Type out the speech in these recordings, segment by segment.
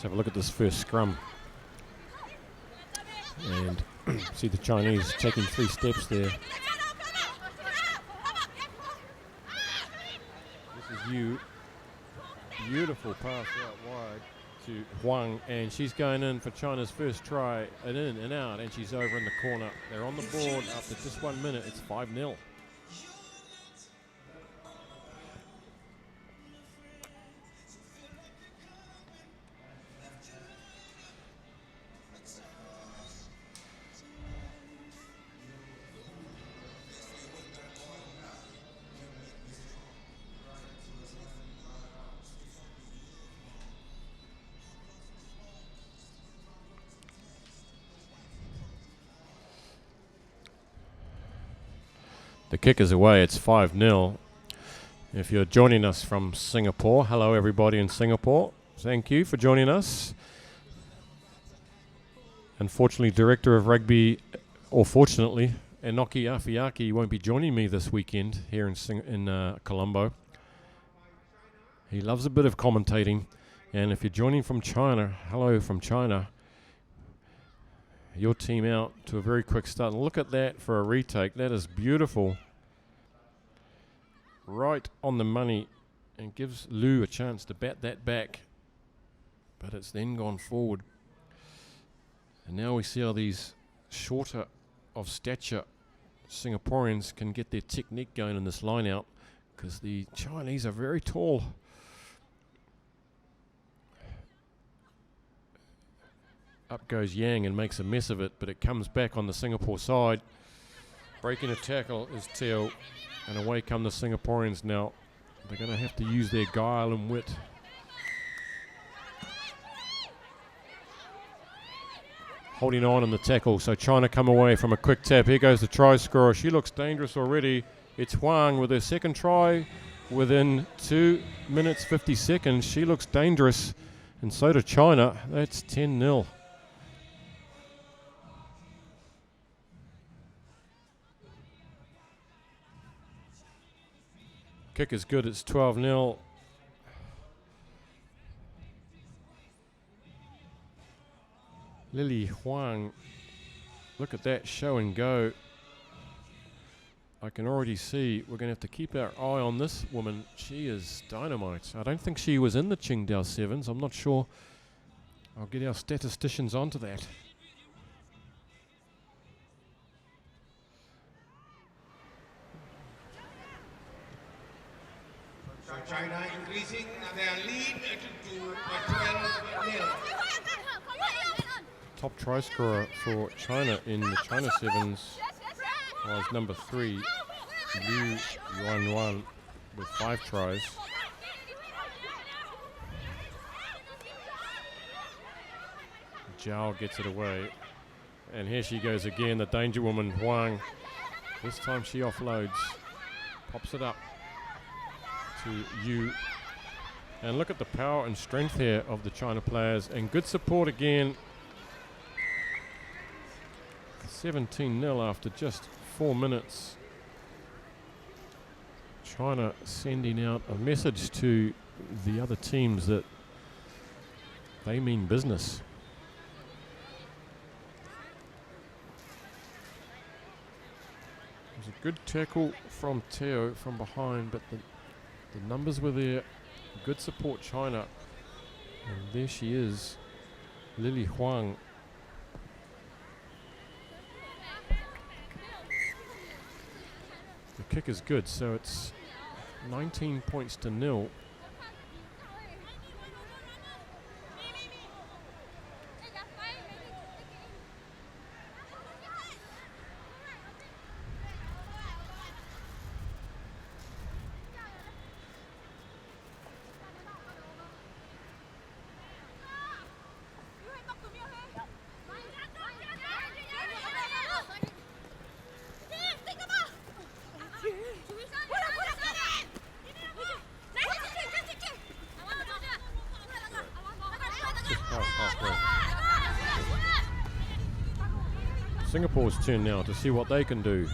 have a look at this first scrum. And see the Chinese taking 3 steps there. This is Yu. Beautiful pass out wide to Huang, and she's going in for China's first try, and in and out, and she's over in the corner. They're on the board after just 1 minute. It's 5-0. The kick is away. It's 5-0. If you're joining us from Singapore, hello everybody in Singapore. Thank you for joining us. Unfortunately, Director of Rugby, or fortunately, Enoki Afiaki won't be joining me this weekend here in Colombo. He loves a bit of commentating. And if you're joining from China, hello from China. Your team out to a very quick start. And look at that for a retake. That is beautiful. Right on the money, and gives Liu a chance to bat that back. But it's then gone forward. And now we see how these shorter of stature Singaporeans can get their technique going in this line out, because the Chinese are very tall. Up goes Yang and makes a mess of it, but it comes back on the Singapore side. Breaking a tackle is Teo, and away come the Singaporeans now. They're going to have to use their guile and wit. Holding on in the tackle, so China come away from a quick tap. Here goes the try scorer. She looks dangerous already. It's Huang with her second try within 2 minutes 50 seconds. She looks dangerous, and so do China. That's 10-0. Kick is good. It's 12-0. Lily Huang, look at that show and go. I can already see we're going to have to keep our eye on this woman. She is dynamite. I don't think she was in the Qingdao Sevens. I'm not sure. I'll get our statisticians onto that. China increasing their lead to 12-0. Top try scorer for China in the China Sevens was number 3, Liu Yuanyuan, with 5 tries. Zhao gets it away. And here she goes again, the danger woman, Huang. This time she offloads, pops it up to Yu. And look at the power and strength here of the China players, and good support again. 17-0 after just 4 minutes. China sending out a message to the other teams that they mean business. It was a good tackle from Teo from behind, but the numbers were there. Good support, China. And there she is, Lily Huang. The kick is good, so it's 19 points to 0. Singapore's turn now to see what they can do.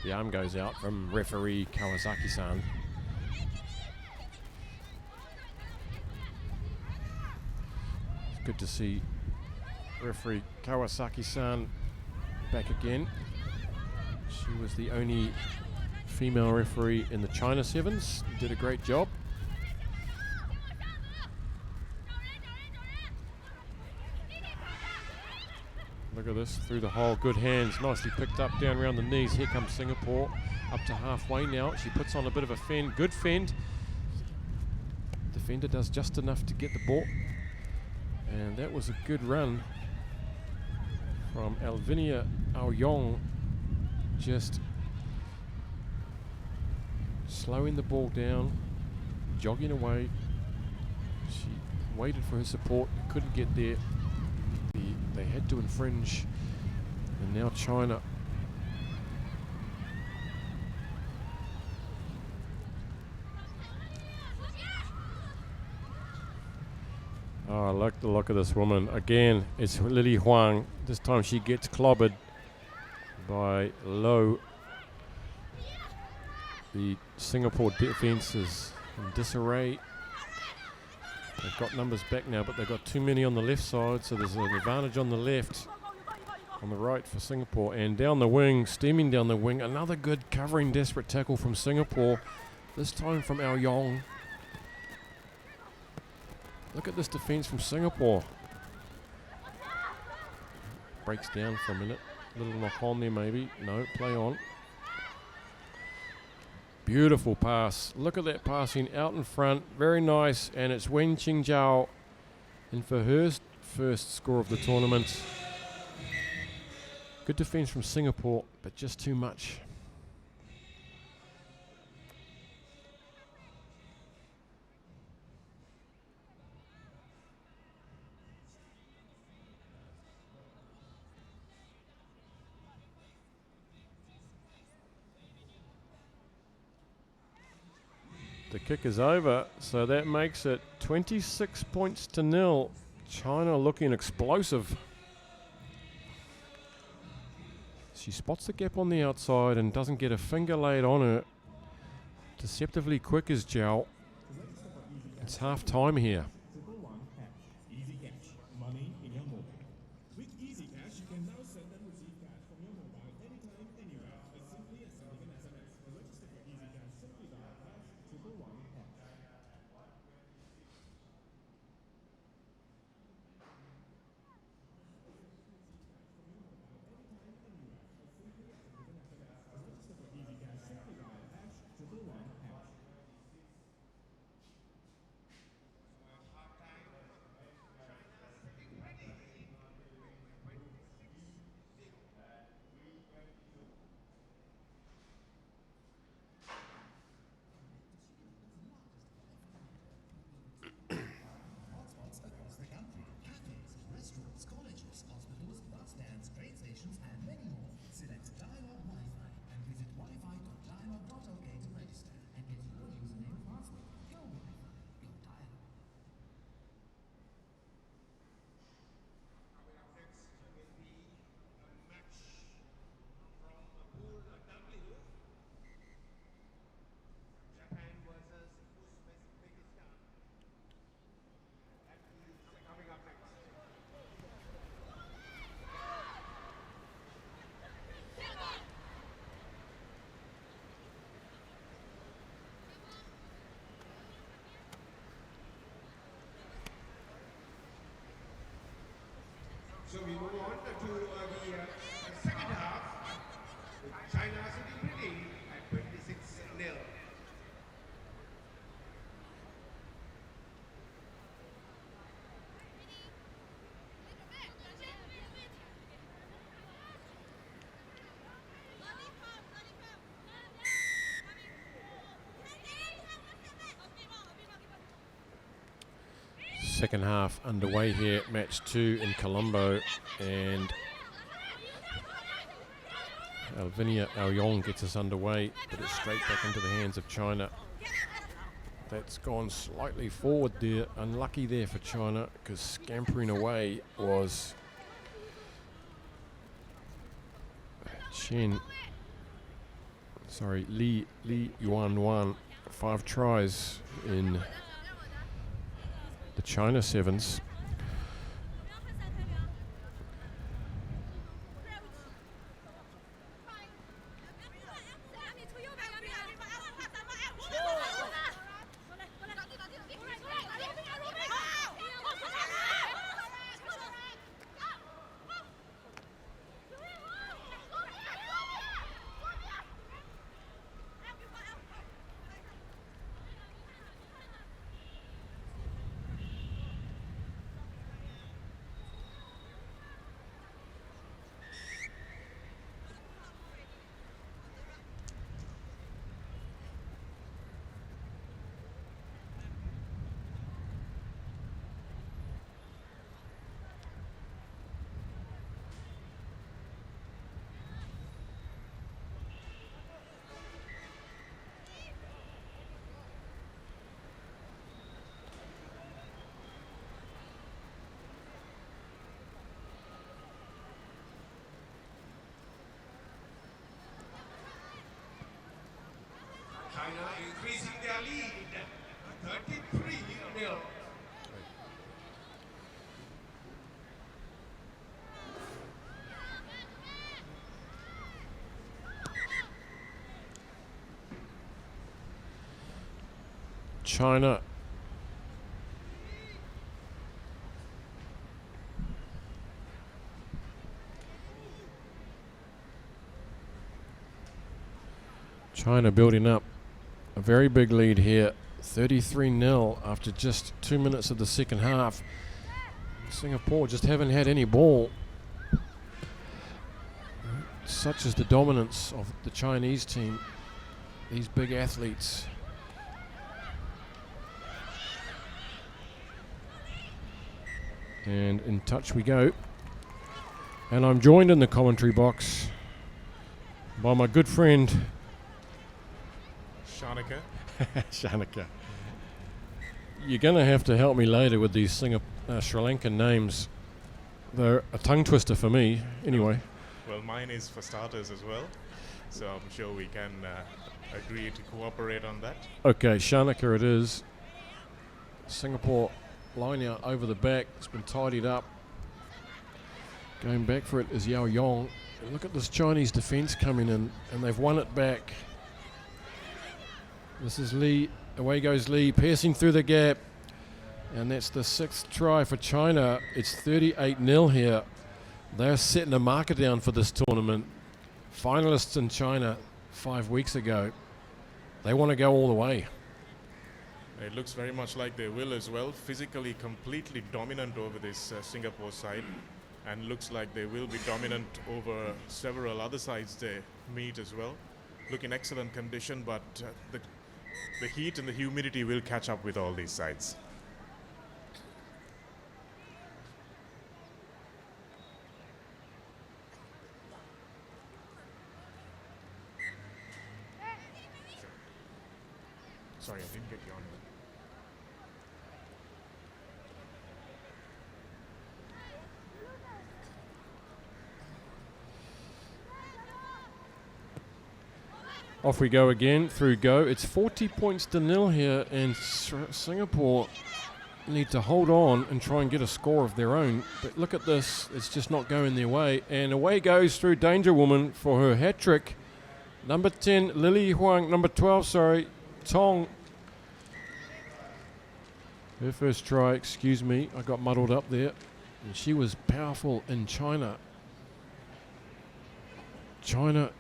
The arm goes out from referee Kawasaki-san. It's good to see referee Kawasaki-san back again. She was the only female referee in the China Sevens. Did a great job. Look at this, through the hole, good hands, nicely picked up, down around the knees. Here comes Singapore, up to halfway now. She puts on a bit of a fend, good fend. Defender does just enough to get the ball. And that was a good run from Alvinia Aoyong, just slowing the ball down, jogging away. She waited for her support, couldn't get there. They had to infringe, and now China. Oh, look the look of this woman. Again, it's Lily Huang. This time she gets clobbered by Low. The Singapore defense is in disarray. They've got numbers back now, but they've got too many on the left side, so there's an advantage on the left. On the right for Singapore, and down the wing, steaming down the wing, another good covering desperate tackle from Singapore, this time from Aoyong. Look at this defense from Singapore. Breaks down for a minute, little knock on there maybe, no, play on. Beautiful pass. Look at that passing out in front. Very nice. And it's Wen Qingjiao in for her first score of the tournament. Good defense from Singapore, but just too much. The kick is over, so that makes it 26 points to 0. China looking explosive. She spots the gap on the outside and doesn't get a finger laid on her. Deceptively quick is Zhao. It's half time here. So we move on to the second half. China sitting pretty at 26-0. Second half underway here, match 2 in Colombo, and Alvinia Aoyong gets us underway, but it's straight back into the hands of China. That's gone slightly forward there, unlucky there for China, because scampering away was Chen. Li Yuan 5 tries in the China Sevens. China increasing their lead, 33-0. China building up a very big lead here, 33-0 after just 2 minutes of the second half. Singapore just haven't had any ball. Such is the dominance of the Chinese team, these big athletes. And in touch we go. And I'm joined in the commentary box by my good friend Shanika. Shanika. You're going to have to help me later with these Sri Lankan names. They're a tongue twister for me, anyway. Well, mine is for starters as well, so I'm sure we can agree to cooperate on that. Okay, Shanika it is. Singapore line out over the back. It's been tidied up. Going back for it is Yao Yong. And look at this Chinese defence coming in, and they've won it back. This is Lee. Away goes Lee, piercing through the gap. And that's the 6th try for China. It's 38-0 here. They're setting a marker down for this tournament. Finalists in China 5 weeks ago. They want to go all the way. It looks very much like they will as well. Physically completely dominant over this Singapore side, and looks like they will be dominant over several other sides they meet as well. Look in excellent condition, but the heat and the humidity will catch up with all these sides. Sorry, I didn't get you on it. Off we go again, through go. It's 40 points to 0 here, and Singapore need to hold on and try and get a score of their own. But look at this, it's just not going their way. And away goes through Danger Woman for her hat-trick. Number 10, Lily Huang. Number 12, Tong. Her first try, excuse me, I got muddled up there. And she was powerful in China. China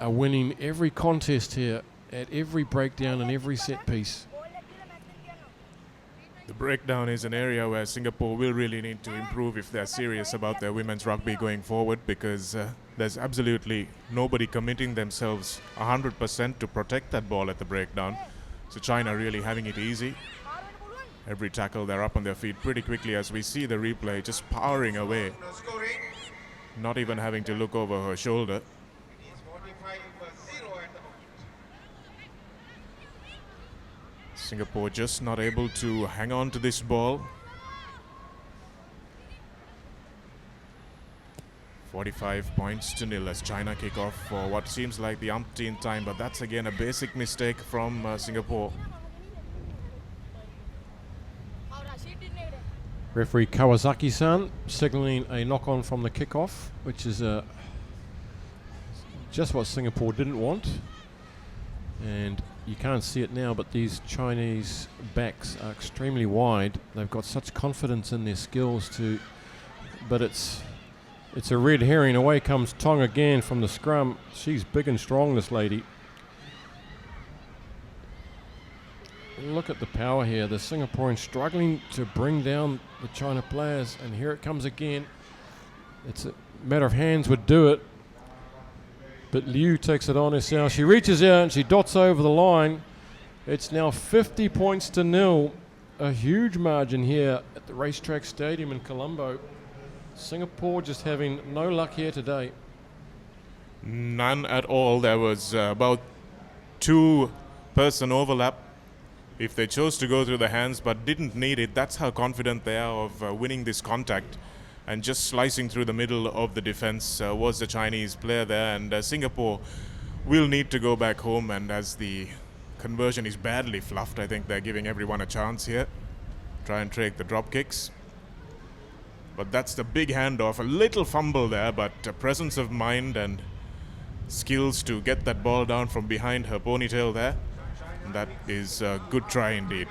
are winning every contest here at every breakdown and every set piece. The breakdown is an area where Singapore will really need to improve if they're serious about their women's rugby going forward, because there's absolutely nobody committing themselves 100% to protect that ball at the breakdown. So China really having it easy. Every tackle, they're up on their feet pretty quickly as we see the replay, just powering away. Not even having to look over her shoulder. Singapore just not able to hang on to this ball. 45 points to nil as China kick off for what seems like the umpteenth time, but that's again a basic mistake from Singapore. Referee Kawasaki-san signalling a knock-on from the kick-off, which is just what Singapore didn't want. And you can't see it now, but these Chinese backs are extremely wide. They've got such confidence in their skills but it's a red herring. Away comes Tong again from the scrum. She's big and strong, this lady. Look at the power here. The Singaporeans struggling to bring down the China players, and here it comes again. It's a matter of hands would do it, but Liu takes it on herself. She reaches out and she dots over the line. It's now 50 points to nil. A huge margin here at the Racetrack Stadium in Colombo. Singapore just having no luck here today. None at all. There was about 2-person overlap if they chose to go through the hands, but didn't need it. That's how confident they are of winning this contact. And just slicing through the middle of the defense was the Chinese player there. And Singapore will need to go back home. And as the conversion is badly fluffed, I think they're giving everyone a chance here. Try and take the drop kicks. But that's the big handoff. A little fumble there, but presence of mind and skills to get that ball down from behind her ponytail there. And that is a good try indeed.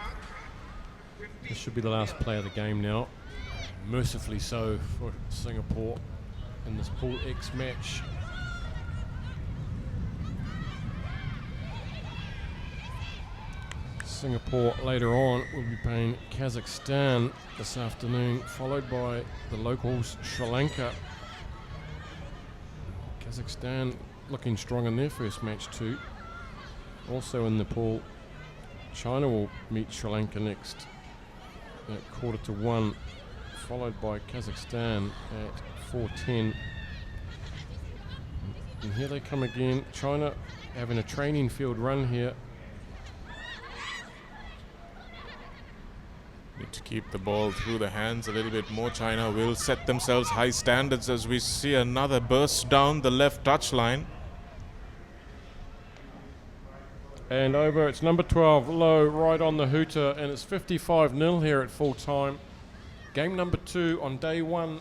This should be the last play of the game now. Mercifully so for Singapore in this Pool X match. Singapore later on will be playing Kazakhstan this afternoon, followed by the locals Sri Lanka. Kazakhstan looking strong in their first match too. Also in the pool, China will meet Sri Lanka next at 1:15, followed by Kazakhstan at 4:10. And here they come again. China having a training field run here. Need to keep the ball through the hands a little bit more. China will set themselves high standards as we see another burst down the left touchline. And over, it's number 12, low, right on the hooter, and it's 55-0 here at full time. Game number 2 on day 1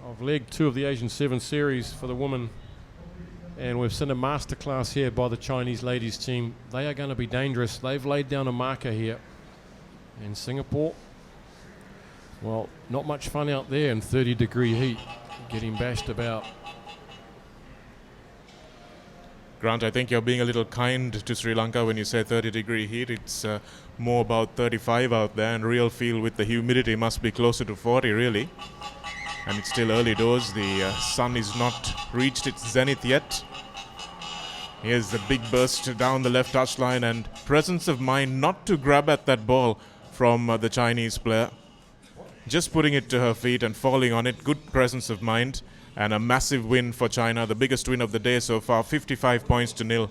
of leg 2 of the Asian Sevens series for the women. And we've seen a masterclass here by the Chinese ladies team. They are going to be dangerous. They've laid down a marker here. And Singapore, well, not much fun out there in 30-degree heat, getting bashed about. Grant, I think you're being a little kind to Sri Lanka when you say 30-degree heat. It's more about 35 out there, and real feel with the humidity must be closer to 40, really. And it's still early doors. The sun is not reached its zenith yet. Here's the big burst down the left touchline, and presence of mind not to grab at that ball from the Chinese player. Just putting it to her feet and falling on it. Good presence of mind. And a massive win for China, the biggest win of the day so far, 55 points to nil.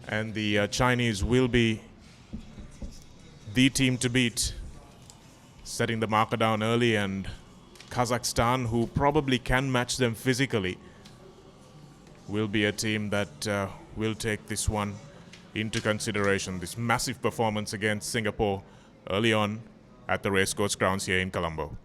And the Chinese will be the team to beat, setting the marker down early. And Kazakhstan, who probably can match them physically, will be a team that will take this one into consideration. This massive performance against Singapore early on at the racecourse grounds here in Colombo.